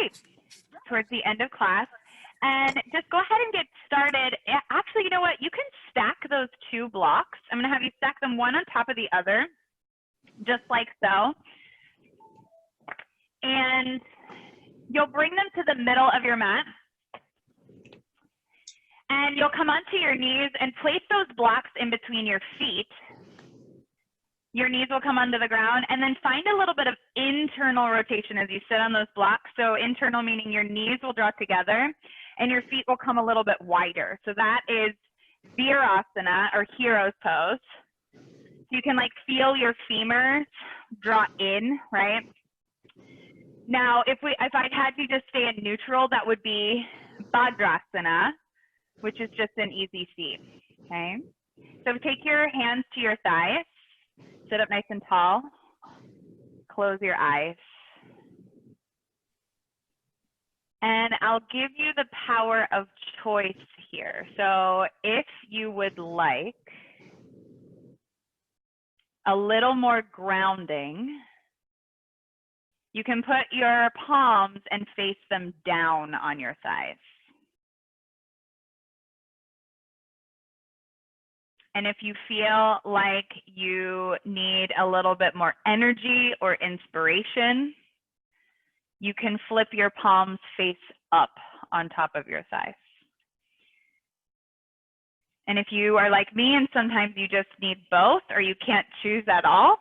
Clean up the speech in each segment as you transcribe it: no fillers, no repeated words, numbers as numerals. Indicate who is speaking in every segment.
Speaker 1: Great. Towards the end of class. And just go ahead and get started. Actually, you know what? You can stack those two blocks. I'm going to have you stack them one on top of the other, just like so. And you'll bring them to the middle of your mat. And you'll come onto your knees and place those blocks in between your feet. Your knees will come onto the ground, and then find a little bit of internal rotation as you sit on those blocks. So internal meaning your knees will draw together and your feet will come a little bit wider. So that is Virasana, or hero's pose. So you can like feel your femurs draw in, right? Now, if I'd had you just stay in neutral, that would be Bhadrasana, which is just an easy seat, okay? So take your hands to your thighs. Sit up nice and tall. Close your eyes. And I'll give you the power of choice here. So if you would like a little more grounding, you can put your palms and face them down on your thighs. And if you feel like you need a little bit more energy or inspiration, you can flip your palms face up on top of your thighs. And if you are like me and sometimes you just need both or you can't choose at all,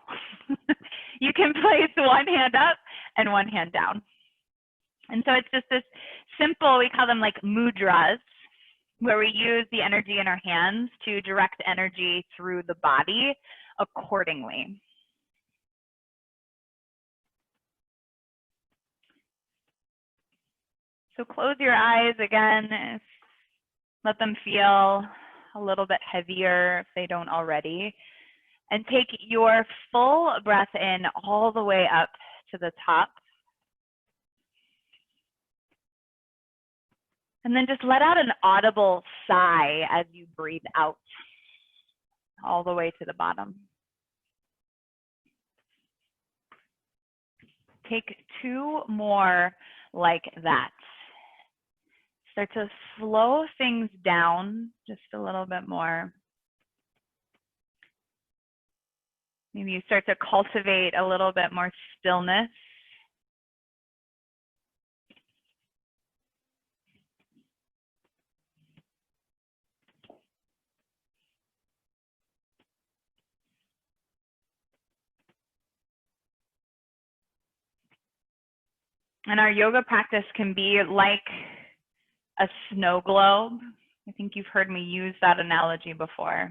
Speaker 1: you can place one hand up and one hand down. And so it's just this simple, we call them like mudras, where we use the energy in our hands to direct energy through the body accordingly. So close your eyes again, let them feel a little bit heavier if they don't already, and take your full breath in all the way up to the top. And then just let out an audible sigh as you breathe out all the way to the bottom. Take two more like that. Start to slow things down just a little bit more. Maybe you start to cultivate a little bit more stillness. And our yoga practice can be like a snow globe. I think you've heard me use that analogy before.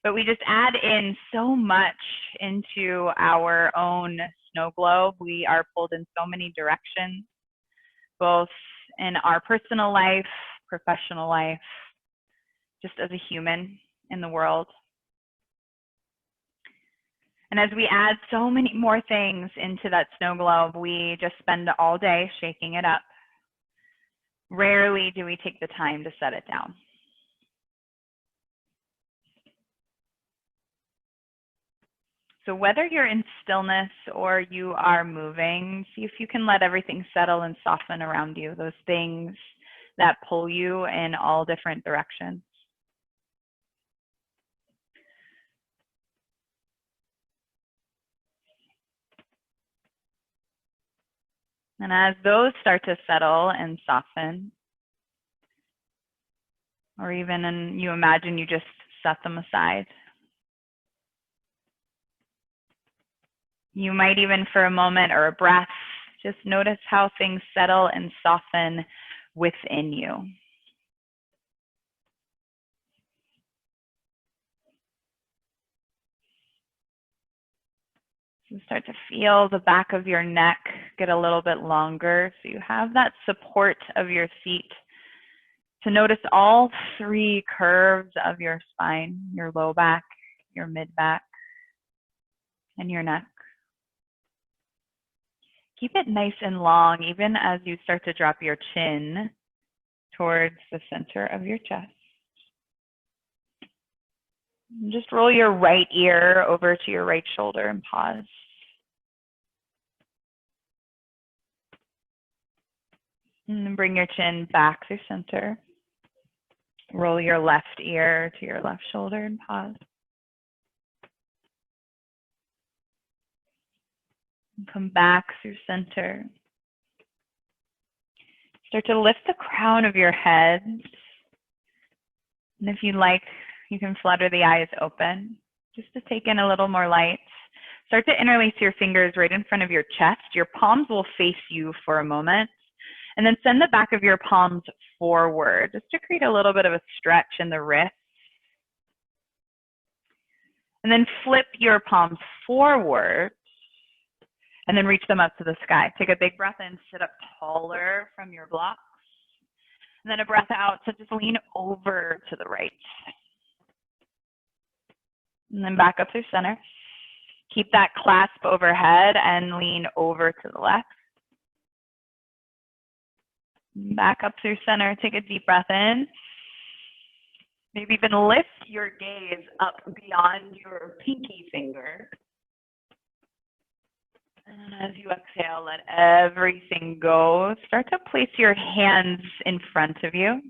Speaker 1: But we just add in so much into our own snow globe. We are pulled in so many directions, both in our personal life, professional life, just as a human in the world. And as we add so many more things into that snow globe, we just spend all day shaking it up. Rarely do we take the time to set it down. So whether you're in stillness or you are moving, see if you can let everything settle and soften around you, those things that pull you in all different directions. And as those start to settle and soften, or even you imagine you just set them aside, you might even for a moment or a breath, just notice how things settle and soften within you. So start to feel the back of your neck get a little bit longer, so you have that support of your seat. To notice all three curves of your spine, your low back, your mid back, and your neck. Keep it nice and long, even as you start to drop your chin towards the center of your chest. And just roll your right ear over to your right shoulder and pause. And then bring your chin back through center. Roll your left ear to your left shoulder and pause. And come back through center. Start to lift the crown of your head. And if you like, you can flutter the eyes open just to take in a little more light. Start to interlace your fingers right in front of your chest. Your palms will face you for a moment. And then send the back of your palms forward just to create a little bit of a stretch in the wrist. And then flip your palms forward and then reach them up to the sky. Take a big breath in, sit up taller from your blocks. And then a breath out, so just lean over to the right. And then back up through center. Keep that clasp overhead and lean over to the left. Back up through center, take a deep breath in. Maybe even lift your gaze up beyond your pinky finger. And as you exhale, let everything go. Start to place your hands in front of you.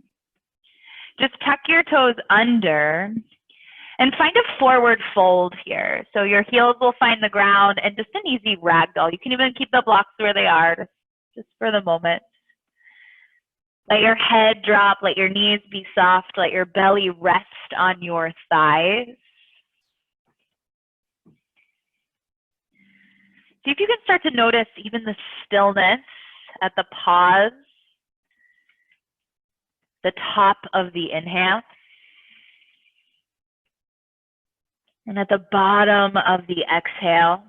Speaker 1: Just tuck your toes under and find a forward fold here. So your heels will find the ground and just an easy ragdoll. You can even keep the blocks where they are just for the moment. Let your head drop, let your knees be soft, let your belly rest on your thighs. See if you can start to notice even the stillness at the pause, the top of the inhale, and at the bottom of the exhale.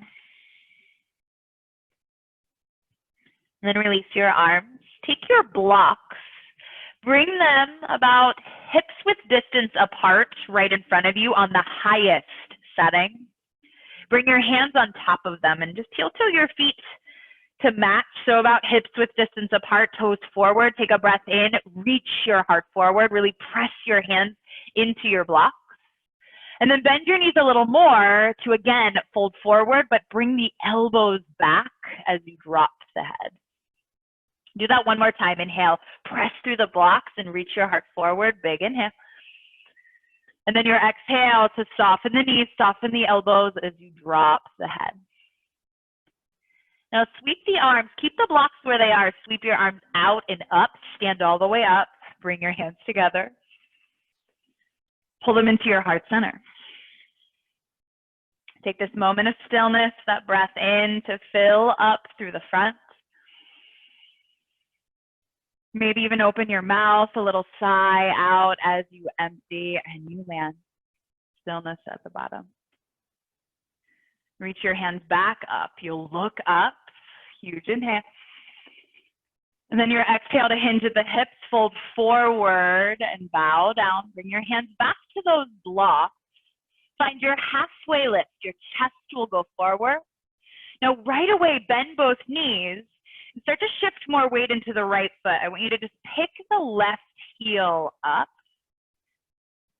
Speaker 1: And then release your arms. Take your blocks, bring them about hips width distance apart right in front of you on the highest setting. Bring your hands on top of them and just heel toe your feet to match. So about hips width distance apart, toes forward. Take a breath in, reach your heart forward, really press your hands into your blocks. And then bend your knees a little more to again fold forward, but bring the elbows back as you drop the head. Do that one more time. Inhale, press through the blocks and reach your heart forward. Big inhale. And then your exhale to soften the knees, soften the elbows as you drop the head. Now sweep the arms. Keep the blocks where they are. Sweep your arms out and up. Stand all the way up. Bring your hands together. Pull them into your heart center. Take this moment of stillness, that breath in to fill up through the front. Maybe even open your mouth, a little sigh out as you empty and you land. Stillness at the bottom. Reach your hands back up. You'll look up, huge inhale. And then your exhale to hinge at the hips, fold forward and bow down. Bring your hands back to those blocks. Find your halfway lift. Your chest will go forward. Now right away, bend both knees. Start to shift more weight into the right foot. I want you to just pick the left heel up.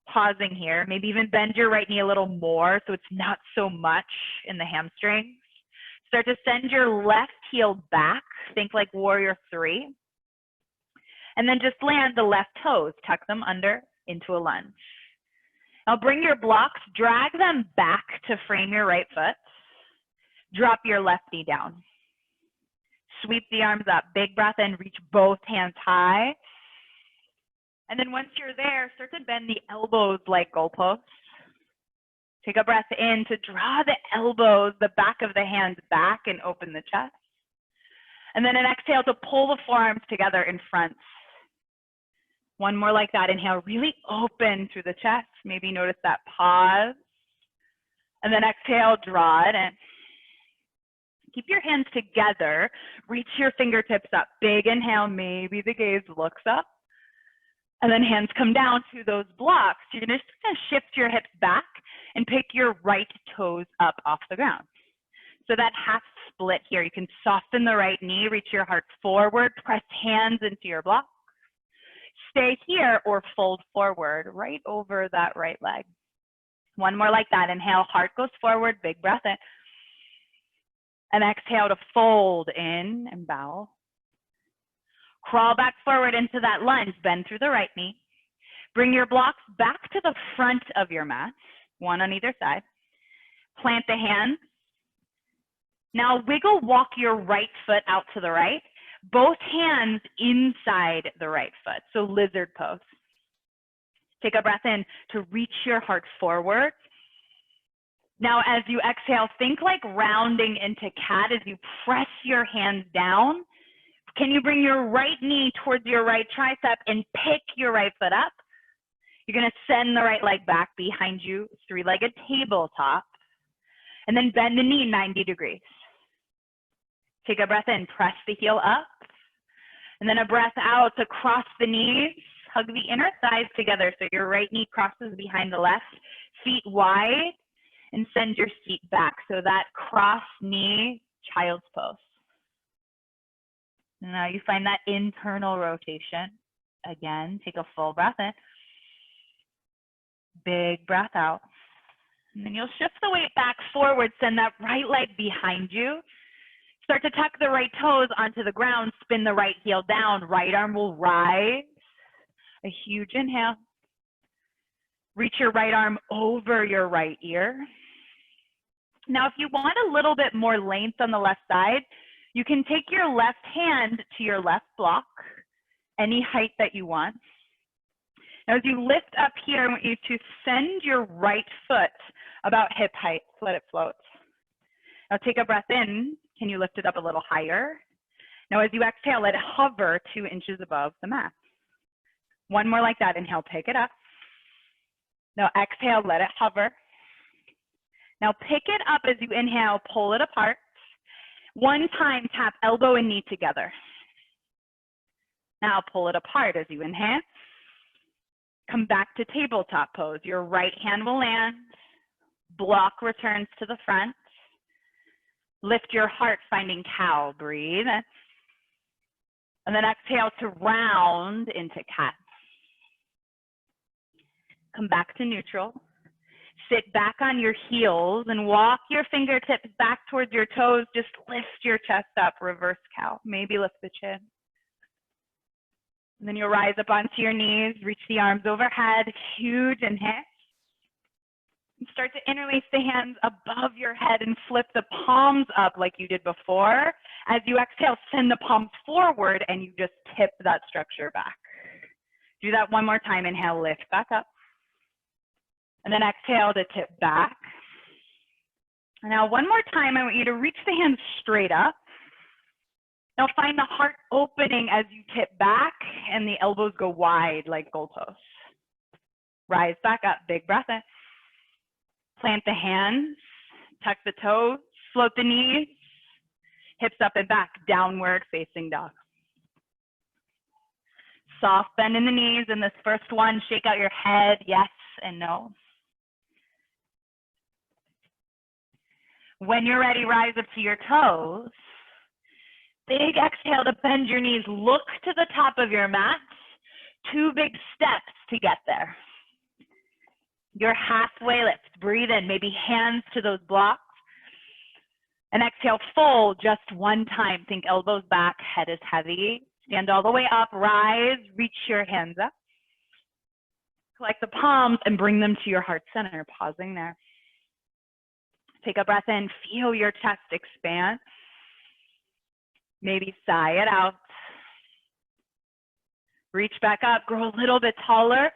Speaker 1: Pausing here. Maybe even bend your right knee a little more so it's not so much in the hamstrings. Start to send your left heel back. Think like warrior 3. And then just land the left toes. Tuck them under into a lunge. Now bring your blocks. Drag them back to frame your right foot. Drop your left knee down. Sweep the arms up, big breath in, reach both hands high. And then once you're there, start to bend the elbows like goalposts. Take a breath in to draw the elbows, the back of the hands back and open the chest. And then an exhale to pull the forearms together in front. One more like that. Inhale, really open through the chest. Maybe notice that pause. And then exhale, draw it in. Keep your hands together. Reach your fingertips up. Big inhale. Maybe the gaze looks up. And then hands come down to those blocks. You're going to just kind of shift your hips back and pick your right toes up off the ground. So that half split here. You can soften the right knee. Reach your heart forward. Press hands into your block. Stay here or fold forward right over that right leg. One more like that. Inhale. Heart goes forward. Big breath in. And exhale to fold in and bow. Crawl back forward into that lunge, bend through the right knee. Bring your blocks back to the front of your mat, one on either side. Plant the hands. Now wiggle walk your right foot out to the right, both hands inside the right foot, so lizard pose. Take a breath in to reach your heart forward. Now as you exhale, think like rounding into cat as you press your hands down. Can you bring your right knee towards your right tricep and pick your right foot up? You're gonna send the right leg back behind you, three-legged tabletop, and then bend the knee 90 degrees. Take a breath in, press the heel up, and then a breath out to cross the knees, hug the inner thighs together so your right knee crosses behind the left, feet wide, and send your feet back. So that cross knee, child's pose. Now you find that internal rotation. Again, take a full breath in. Big breath out. And then you'll shift the weight back forward, send that right leg behind you. Start to tuck the right toes onto the ground, spin the right heel down, right arm will rise. A huge inhale. Reach your right arm over your right ear. Now, if you want a little bit more length on the left side, you can take your left hand to your left block, any height that you want. Now, as you lift up here, I want you to send your right foot about hip height, let it float. Now take a breath in. Can you lift it up a little higher? Now as you exhale, let it hover 2 inches above the mat. One more like that. Inhale, pick it up. Now exhale, let it hover. Now pick it up as you inhale, pull it apart. One time, tap elbow and knee together. Now pull it apart as you inhale. Come back to tabletop pose. Your right hand will land. Block returns to the front. Lift your heart, finding cow. Breathe. And then exhale to round into cat. Come back to neutral. Sit back on your heels and walk your fingertips back towards your toes. Just lift your chest up, reverse cow. Maybe lift the chin. And then you'll rise up onto your knees, reach the arms overhead, huge inhale. And start to interlace the hands above your head and flip the palms up like you did before. As you exhale, send the palms forward and you just tip that structure back. Do that one more time. Inhale, lift back up. And then exhale to tip back. And now one more time, I want you to reach the hands straight up. Now find the heart opening as you tip back and the elbows go wide like goalposts. Rise back up, big breath in. Plant the hands, tuck the toes, float the knees, hips up and back, downward facing dog. Soft bend in the knees in this first one, shake out your head, yes and no. When you're ready, rise up to your toes. Big exhale to bend your knees. Look to the top of your mat. 2 big steps to get there. Your halfway lift. Breathe in, maybe hands to those blocks. And exhale, fold just one time. Think elbows back, head is heavy. Stand all the way up, rise, reach your hands up. Collect the palms and bring them to your heart center, pausing there. Take a breath in, feel your chest expand. Maybe sigh it out. Reach back up, grow a little bit taller.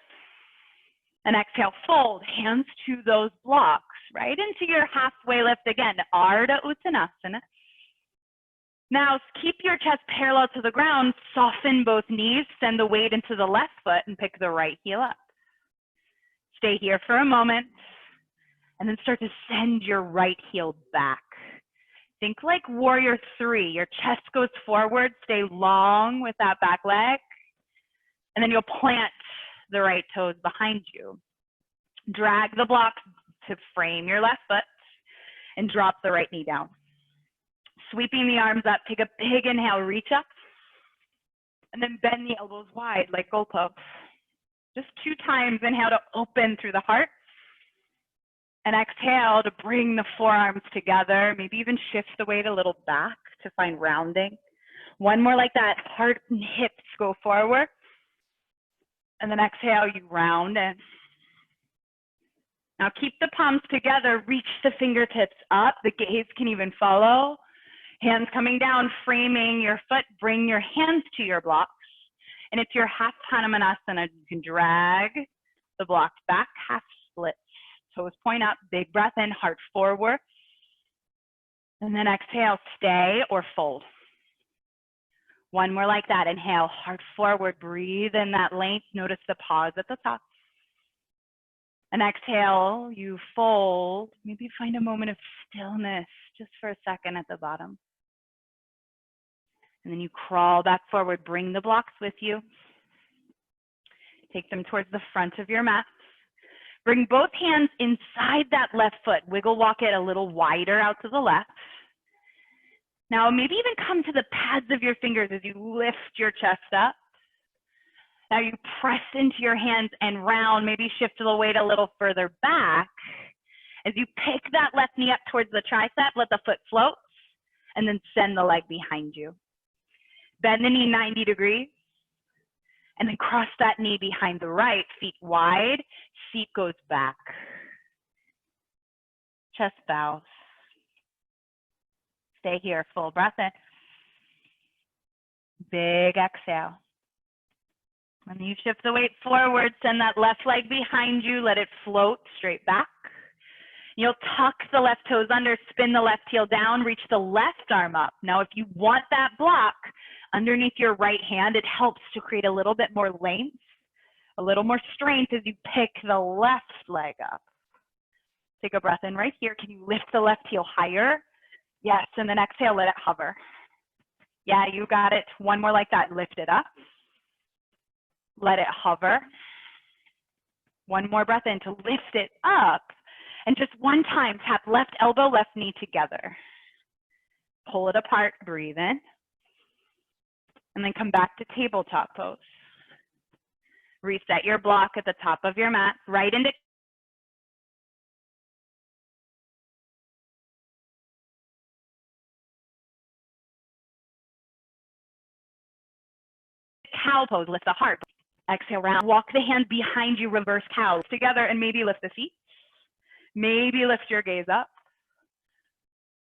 Speaker 1: And exhale, fold, hands to those blocks, right into your halfway lift again, Ardha Uttanasana. Now keep your chest parallel to the ground, soften both knees, send the weight into the left foot and pick the right heel up. Stay here for a moment and then start to send your right heel back. Think like warrior 3, your chest goes forward, stay long with that back leg, and then you'll plant the right toes behind you. Drag the block to frame your left foot and drop the right knee down. Sweeping the arms up, take a big inhale, reach up, and then bend the elbows wide like goalposts. Just 2 times, inhale to open through the heart, and exhale to bring the forearms together, maybe even shift the weight a little back to find rounding. One more like that. Heart and hips go forward. And then exhale, you round in. Now keep the palms together, reach the fingertips up. The gaze can even follow. Hands coming down, framing your foot. Bring your hands to your blocks. And if you're half Hanumanasana, you can drag the blocks back, half split. Toes point up, big breath in, heart forward. And then exhale, stay or fold. One more like that. Inhale, heart forward, breathe in that length. Notice the pause at the top. And exhale, you fold. Maybe find a moment of stillness just for a second at the bottom. And then you crawl back forward, bring the blocks with you. Take them towards the front of your mat. Bring both hands inside that left foot. Wiggle walk it a little wider out to the left. Now maybe even come to the pads of your fingers as you lift your chest up. Now you press into your hands and round, maybe shift the weight a little further back. As you pick that left knee up towards the tricep, let the foot float, and then send the leg behind you. Bend the knee 90 degrees, and then cross that knee behind the right, feet wide, seat goes back. Chest bows. Stay here, full breath in. Big exhale. When you shift the weight forward, send that left leg behind you, let it float straight back. You'll tuck the left toes under, spin the left heel down, reach the left arm up. Now, if you want that block underneath your right hand, it helps to create a little bit more length, a little more strength as you pick the left leg up. Take a breath in right here. Can you lift the left heel higher? Yes, and then exhale, let it hover. Yeah, you got it. One more like that. Lift it up. Let it hover. One more breath in to lift it up. And just one time, tap left elbow, left knee together. Pull it apart, breathe in. And then come back to tabletop pose. Reset your block at the top of your mat, right into cow pose, lift the heart. Exhale, round, walk the hands behind you, reverse cow together, and maybe lift the feet. Maybe lift your gaze up.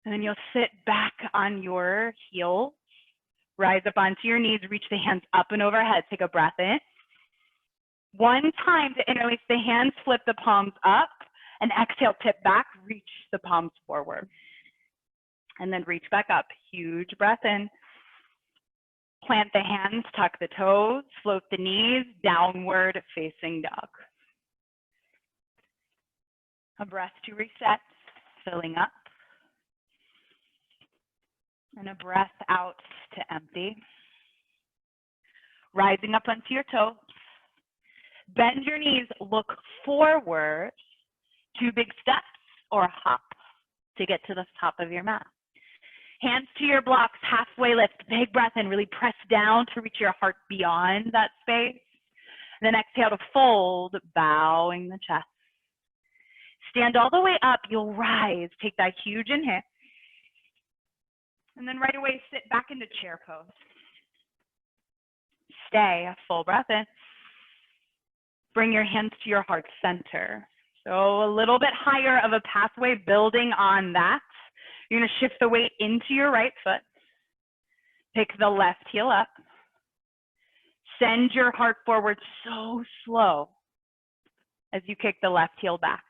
Speaker 1: And then you'll sit back on your heels, rise up onto your knees, reach the hands up and overhead. Take a breath in. One time to interlace the hands, flip the palms up, and exhale, tip back, reach the palms forward. And then reach back up, huge breath in. Plant the hands, tuck the toes, float the knees, downward facing dog. A breath to reset, filling up. And a breath out to empty. Rising up onto your toes. Bend your knees, look forward, 2 big steps or a hop to get to the top of your mat. Hands to your blocks, halfway lift, big breath in, really press down to reach your heart beyond that space. Then exhale to fold, bowing the chest. Stand all the way up, you'll rise, take that huge inhale. And then right away, sit back into chair pose. Stay, a full breath in. Bring your hands to your heart center. So a little bit higher of a pathway, building on that. You're gonna shift the weight into your right foot. Pick the left heel up. Send your heart forward so slow as you kick the left heel back.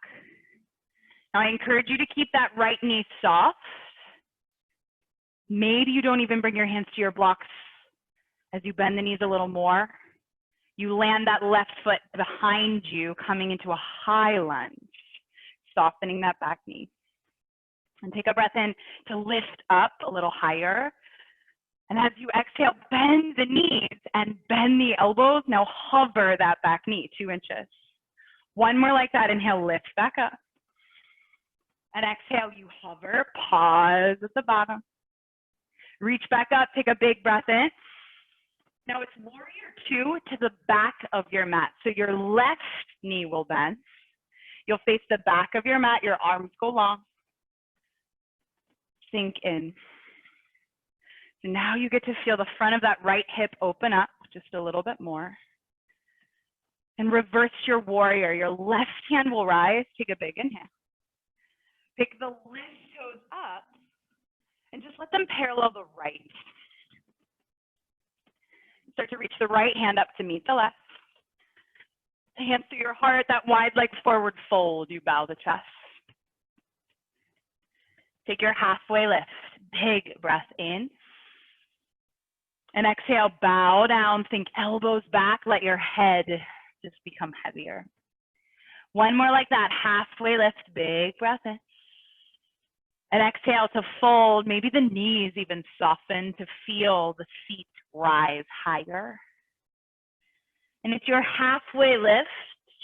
Speaker 1: Now I encourage you to keep that right knee soft. Maybe you don't even bring your hands to your blocks as you bend the knees a little more. You land that left foot behind you, coming into a high lunge, softening that back knee. And take a breath in to lift up a little higher. And as you exhale, bend the knees and bend the elbows. Now hover that back knee 2 inches. One more like that. Inhale, lift back up. And exhale, you hover, pause at the bottom. Reach back up, take a big breath in. Now it's warrior 2 to the back of your mat. So your left knee will bend. You'll face the back of your mat, your arms go long. Sink in. So now you get to feel the front of that right hip open up just a little bit more. And reverse your warrior. Your left hand will rise. Take a big inhale. Pick the left toes up and just let them parallel the right. Start to reach the right hand up to meet the left. The hands through your heart, that wide leg forward fold. You bow the chest. Take your halfway lift. Big breath in. And exhale, bow down. Think elbows back. Let your head just become heavier. One more like that. Halfway lift. Big breath in. And exhale to fold. Maybe the knees even soften to feel the feet rise higher. And it's your halfway lift.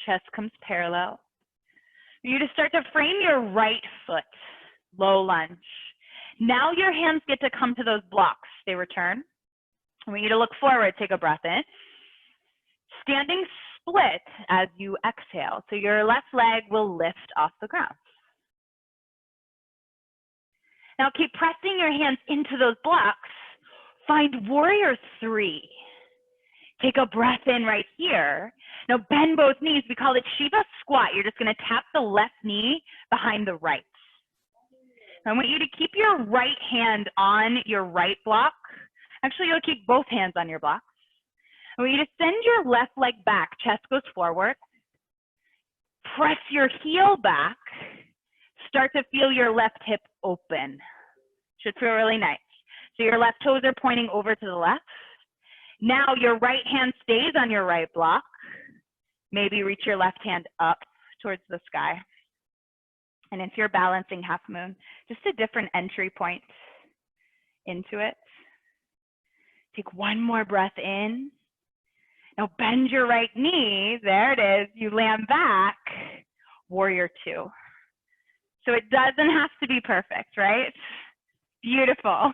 Speaker 1: Chest comes parallel. You just start to frame your right foot. Low lunge. Now your hands get to come to those blocks. They return. I want you to look forward. Take a breath in. Standing split as you exhale. So your left leg will lift off the ground. Now keep pressing your hands into those blocks. Find warrior three. Take a breath in right here. Now bend both knees. We call it Shiva squat. You're just going to tap the left knee behind the right. I want you to keep your right hand on your right block. Actually, you'll keep both hands on your block. I want you to send your left leg back. Chest goes forward. Press your heel back. Start to feel your left hip open. Should feel really nice. So your left toes are pointing over to the left. Now your right hand stays on your right block. Maybe reach your left hand up towards the sky. And if you're balancing half moon, just a different entry point into it. Take one more breath in. Now bend your right knee. There it is. You land back. Warrior two. So it doesn't have to be perfect, right? Beautiful.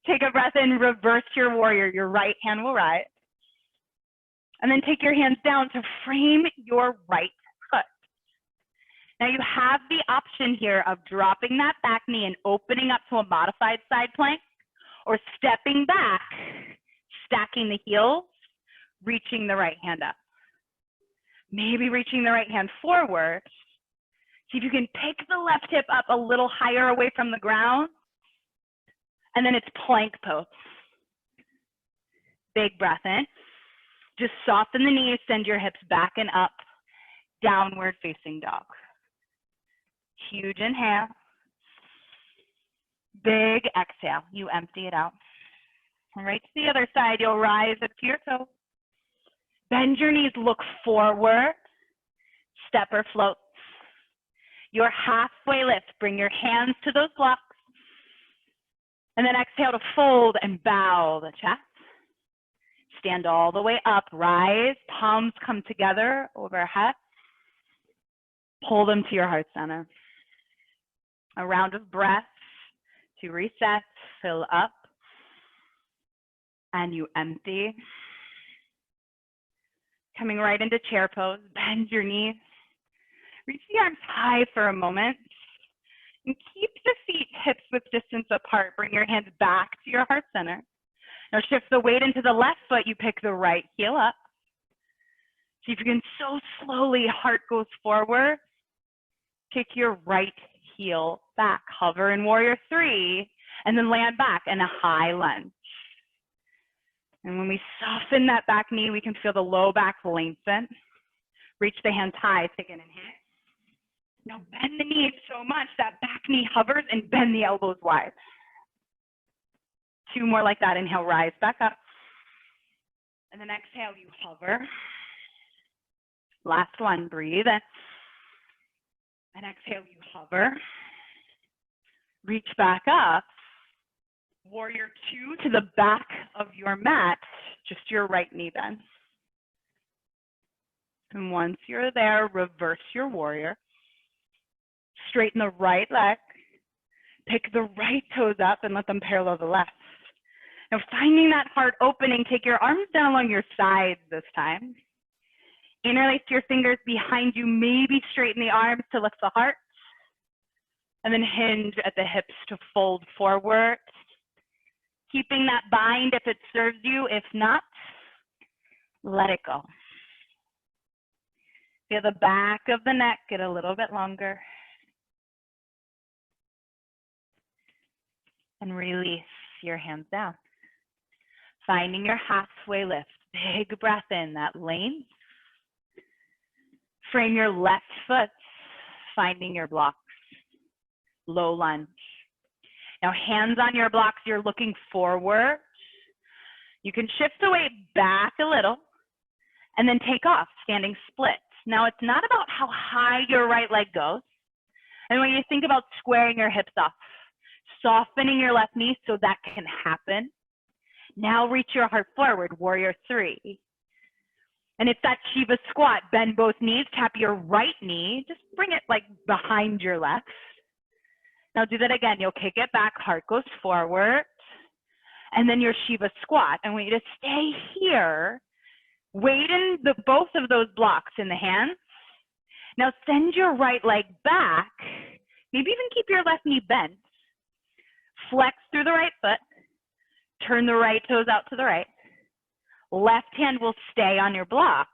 Speaker 1: Take a breath in. Reverse your warrior. Your right hand will rise. And then take your hands down to frame your right foot. Now you have the option here of dropping that back knee and opening up to a modified side plank, or stepping back, stacking the heels, reaching the right hand up. Maybe reaching the right hand forward. See if you can pick the left hip up a little higher away from the ground. And then it's plank pose. Big breath in. Just soften the knees, send your hips back and up. Downward facing dog. Huge inhale. Big exhale. You empty it out. And right to the other side, you'll rise up to your toes. Bend your knees, look forward. Step or float. Your halfway lift. Bring your hands to those blocks. And then exhale to fold and bow the chest. Stand all the way up. Rise. Palms come together overhead. Pull them to your heart center. A round of breath to reset, fill up, and you empty. Coming right into chair pose, bend your knees. Reach the arms high for a moment. And keep the feet hips width distance apart. Bring your hands back to your heart center. Now shift the weight into the left foot. You pick the right heel up. See if you can, so slowly, heart goes forward. Kick your right heel back. Hover in warrior three, and then land back in a high lunge. And when we soften that back knee, we can feel the low back lengthen. Reach the hands high, take an inhale. Now bend the knees so much that back knee hovers, and bend the elbows wide. Two more like that. Inhale, rise back up. And then exhale, you hover. Last one, breathe in. And exhale, you hover. Reach back up. Warrior two to the back of your mat, just your right knee bends. And once you're there, reverse your warrior. Straighten the right leg. Pick the right toes up and let them parallel the left. Now finding that heart opening, take your arms down along your sides this time. Interlace your fingers behind you, maybe straighten the arms to lift the heart. And then hinge at the hips to fold forward. Keeping that bind if it serves you. If not, let it go. Feel the back of the neck get a little bit longer. And release your hands down. Finding your halfway lift. Big breath in, that length. Frame your left foot, finding your blocks. Low lunge. Now hands on your blocks, you're looking forward. You can shift the weight back a little and then take off, standing split. Now it's not about how high your right leg goes. And when you think about squaring your hips off, softening your left knee so that can happen. Now reach your heart forward, warrior three. And if that Shiva squat, bend both knees, tap your right knee, just bring it like behind your left. Now do that again, you'll kick it back, heart goes forward. And then your Shiva squat. I want you to stay here, weight in both of those blocks in the hands. Now send your right leg back, maybe even keep your left knee bent. Flex through the right foot, turn the right toes out to the right. Left hand will stay on your block.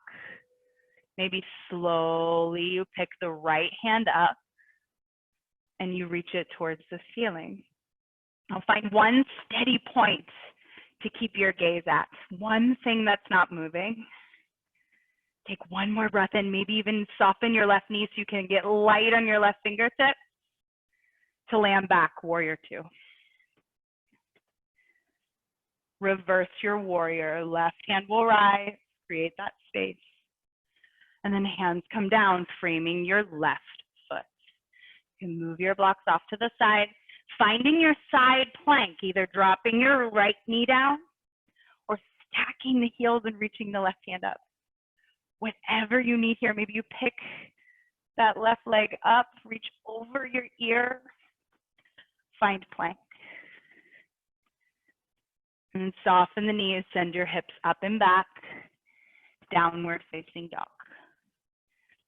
Speaker 1: Maybe slowly you pick the right hand up and you reach it towards the ceiling. Now find one steady point to keep your gaze at. One thing that's not moving. Take one more breath in, maybe even soften your left knee so you can get light on your left fingertip to land back, warrior two. Reverse your warrior. Left hand will rise, create that space. And then hands come down, framing your left foot. You can move your blocks off to the side, finding your side plank, either dropping your right knee down or stacking the heels and reaching the left hand up. Whatever you need here, maybe you pick that left leg up, reach over your ear, find plank. And soften the knees, send your hips up and back, downward facing dog.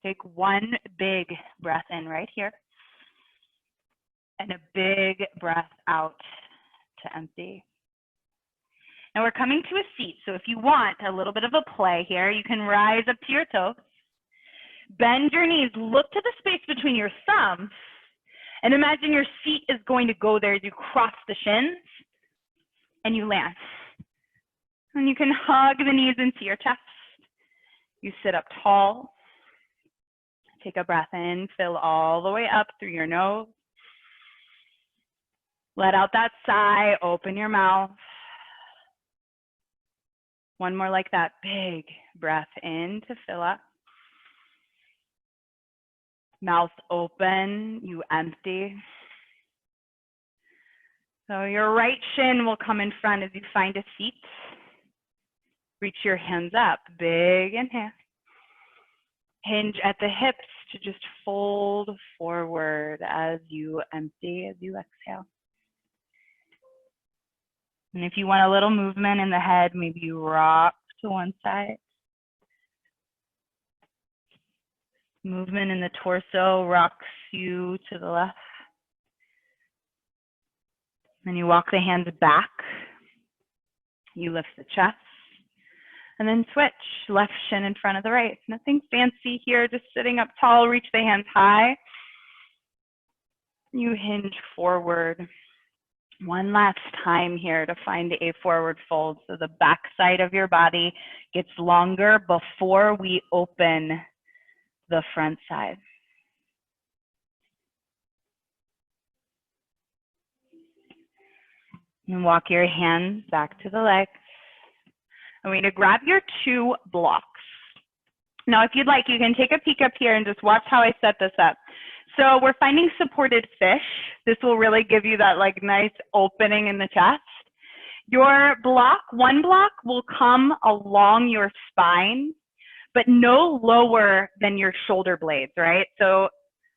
Speaker 1: Take one big breath in right here. And a big breath out to empty. Now we're coming to a seat, so if you want a little bit of a play here, you can rise up to your toes. Bend your knees, look to the space between your thumbs, and imagine your feet is going to go there as you cross the shins. And you land. And you can hug the knees into your chest. You sit up tall. Take a breath in, fill all the way up through your nose. Let out that sigh, open your mouth. One more like that, big breath in to fill up. Mouth open, you empty. So your right shin will come in front as you find a seat. Reach your hands up, big inhale. Hinge at the hips to just fold forward as you empty, as you exhale. And if you want a little movement in the head, maybe you rock to one side. Movement in the torso rocks you to the left. Then you walk the hands back. You lift the chest. And then switch, left shin in front of the right. Nothing fancy here, just sitting up tall, reach the hands high. You hinge forward. One last time here to find a forward fold so the back side of your body gets longer before we open the front side. And walk your hands back to the legs. I'm going to grab your two blocks. Now, if you'd like, you can take a peek up here and just watch how I set this up. So we're finding supported fish. This will really give you that like nice opening in the chest. Your block, one block will come along your spine, but no lower than your shoulder blades, right? So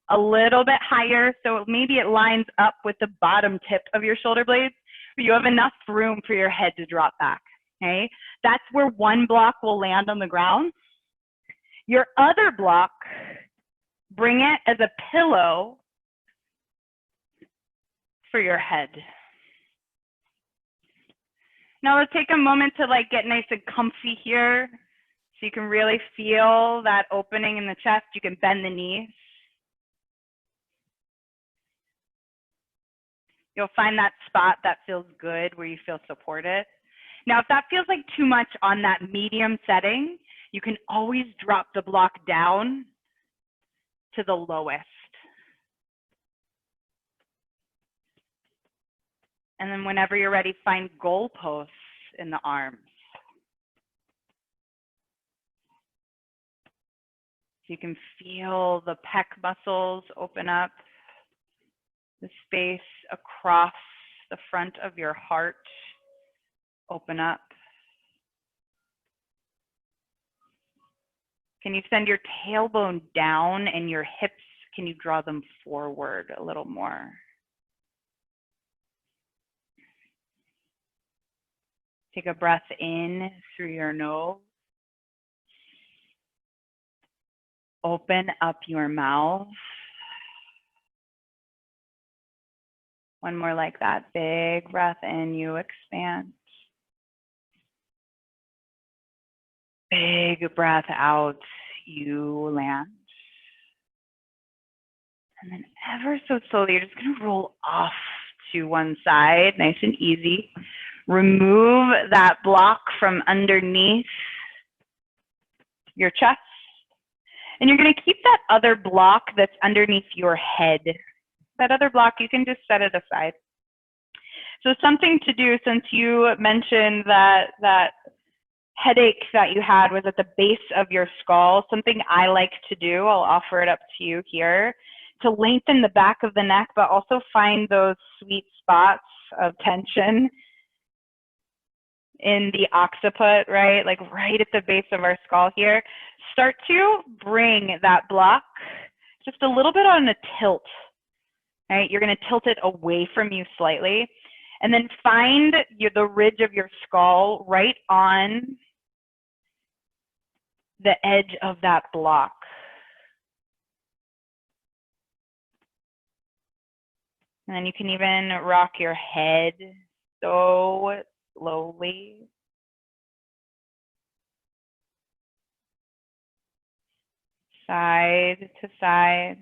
Speaker 1: a little bit higher, so maybe it lines up with the bottom tip of your shoulder blades, but you have enough room for your head to drop back, okay? That's where one block will land on the ground. Your other block, bring it as a pillow for your head. Now let's take a moment to like get nice and comfy here. So you can really feel that opening in the chest. You can bend the knees. You'll find that spot that feels good where you feel supported. Now, if that feels like too much on that medium setting, you can always drop the block down to the lowest. And then whenever you're ready, find goalposts in the arms. So you can feel the pec muscles open up, the space across the front of your heart open up. Can you send your tailbone down and your hips, can you draw them forward a little more? Take a breath in through your nose. Open up your mouth. One more like that. Big breath in, you expand. Big breath out, you land. And then ever so slowly, you're just going to roll off to one side, nice and easy. Remove that block from underneath your chest. And you're going to keep that other block that's underneath your head. That other block, you can just set it aside. So something to do, since you mentioned that headache that you had was at the base of your skull, something I like to do, I'll offer it up to you here, to lengthen the back of the neck, but also find those sweet spots of tension in the occiput, right? Like right at the base of our skull here. Start to bring that block just a little bit on a tilt, right? You're going to tilt it away from you slightly. And then find the ridge of your skull right on the edge of that block. And then you can even rock your head so slowly. Side to side.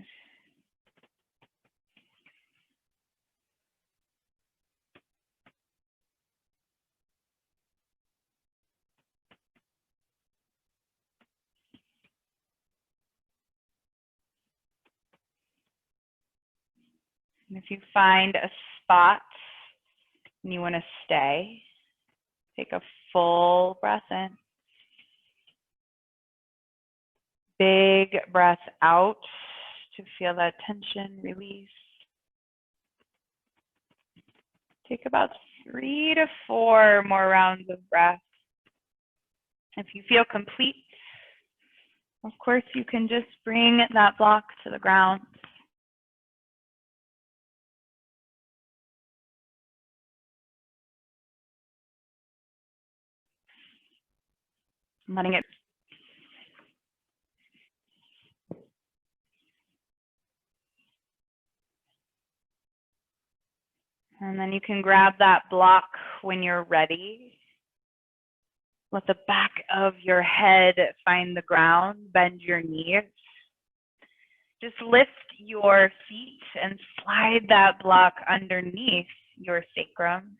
Speaker 1: And if you find a spot and you want to stay, take a full breath in. Big breath out to feel that tension release. Take about 3 to 4 more rounds of breath. If you feel complete, of course, you can just bring that block to the ground. Letting it. And then you can grab that block when you're ready. Let the back of your head find the ground, bend your knees. Just lift your feet and slide that block underneath your sacrum.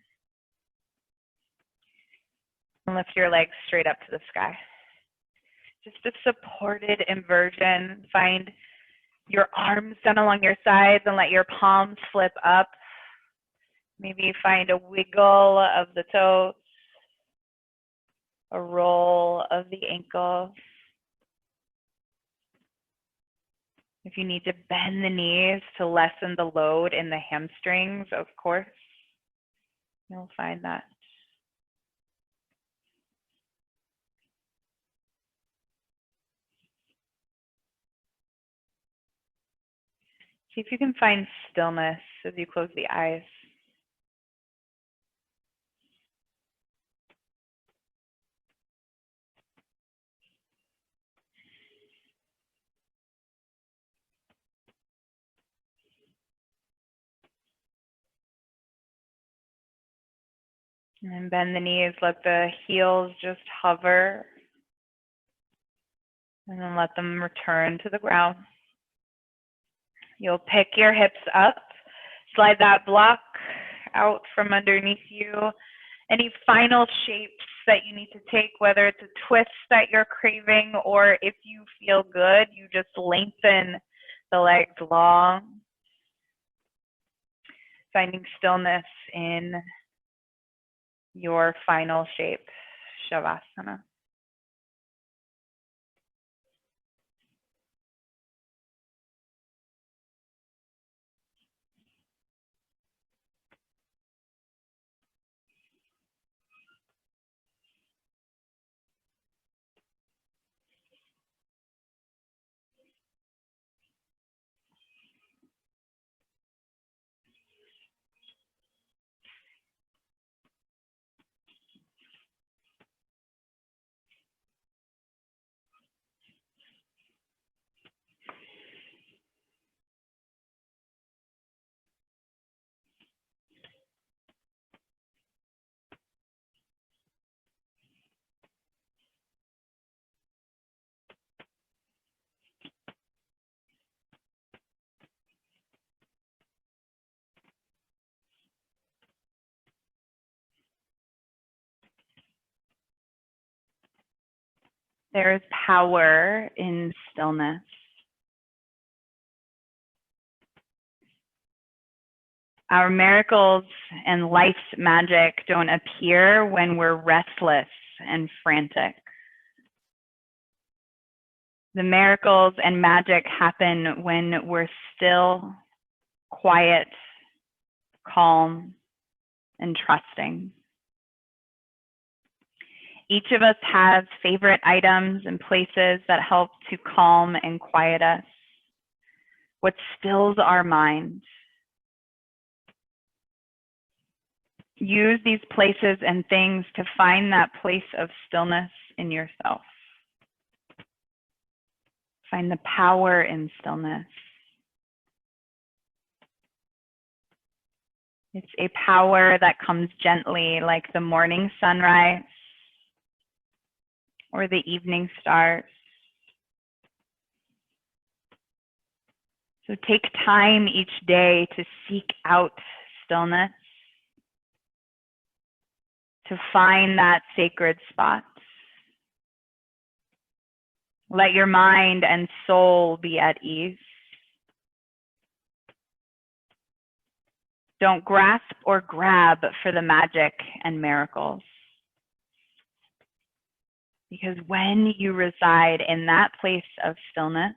Speaker 1: And lift your legs straight up to the sky. Just a supported inversion. Find your arms down along your sides and let your palms flip up. Maybe find a wiggle of the toes, a roll of the ankle. If you need to bend the knees to lessen the load in the hamstrings, of course, you'll find that. See if you can find stillness as you close the eyes. And then bend the knees, let the heels just hover. And then let them return to the ground. You'll pick your hips up, slide that block out from underneath you. Any final shapes that you need to take, whether it's a twist that you're craving or if you feel good, you just lengthen the legs long. Finding stillness in your final shape, Shavasana. There is power in stillness. Our miracles and life's magic don't appear when we're restless and frantic. The miracles and magic happen when we're still, quiet, calm, and trusting. Each of us has favorite items and places that help to calm and quiet us. What stills our mind. Use these places and things to find that place of stillness in yourself. Find the power in stillness. It's a power that comes gently, like the morning sunrise or the evening stars. So take time each day to seek out stillness, to find that sacred spot. Let your mind and soul be at ease. Don't grasp or grab for the magic and miracles. Because when you reside in that place of stillness,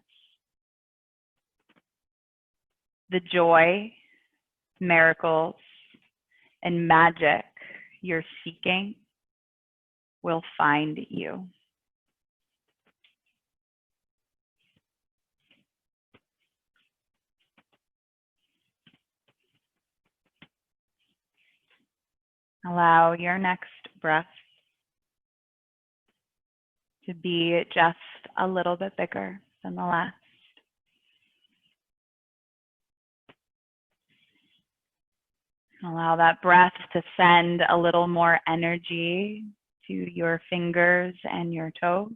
Speaker 1: the joy, miracles, and magic you're seeking will find you. Allow your next breath to be just a little bit bigger than the last. Allow that breath to send a little more energy to your fingers and your toes.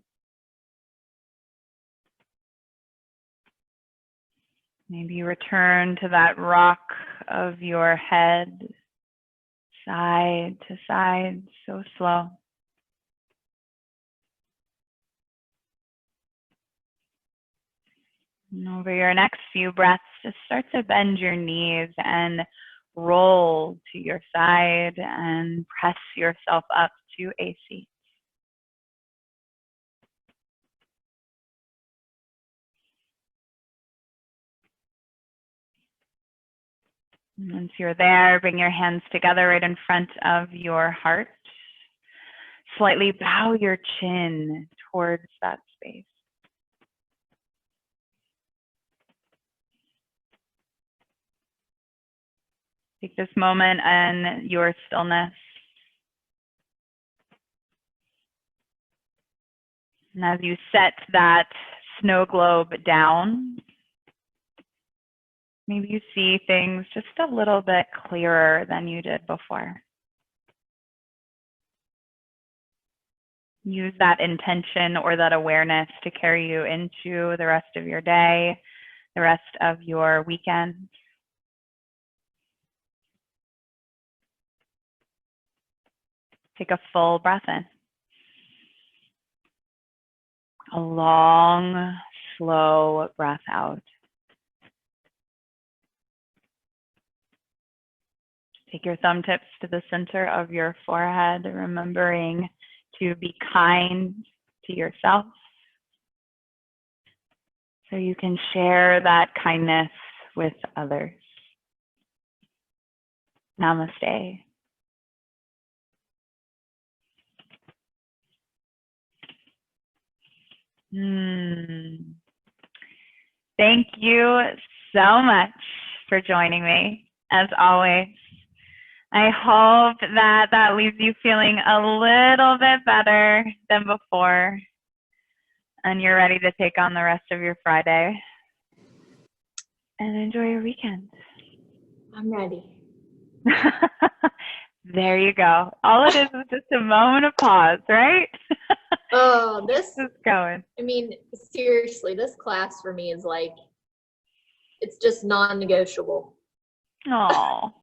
Speaker 1: Maybe return to that rock of your head, side to side, so slow. And over your next few breaths, just start to bend your knees and roll to your side and press yourself up to a seat. And once you're there, bring your hands together right in front of your heart. Slightly bow your chin towards that space. Take this moment in your stillness. And as you set that snow globe down, maybe you see things just a little bit clearer than you did before. use that intention or that awareness to carry you into the rest of your day, the rest of your weekend. Take a full breath in. A long, slow breath out. Take your thumb tips to the center of your forehead, remembering to be kind to yourself so you can share that kindness with others. Namaste. Thank you so much for joining me, as always. I hope that that leaves you feeling a little bit better than before, and you're ready to take on the rest of your Friday and enjoy your weekend.
Speaker 2: I'm ready.
Speaker 1: There you go. All it is just a moment of pause, right?
Speaker 2: Oh, this
Speaker 1: is going.
Speaker 2: I mean, seriously, this class for me is like, it's just non-negotiable.
Speaker 1: Oh.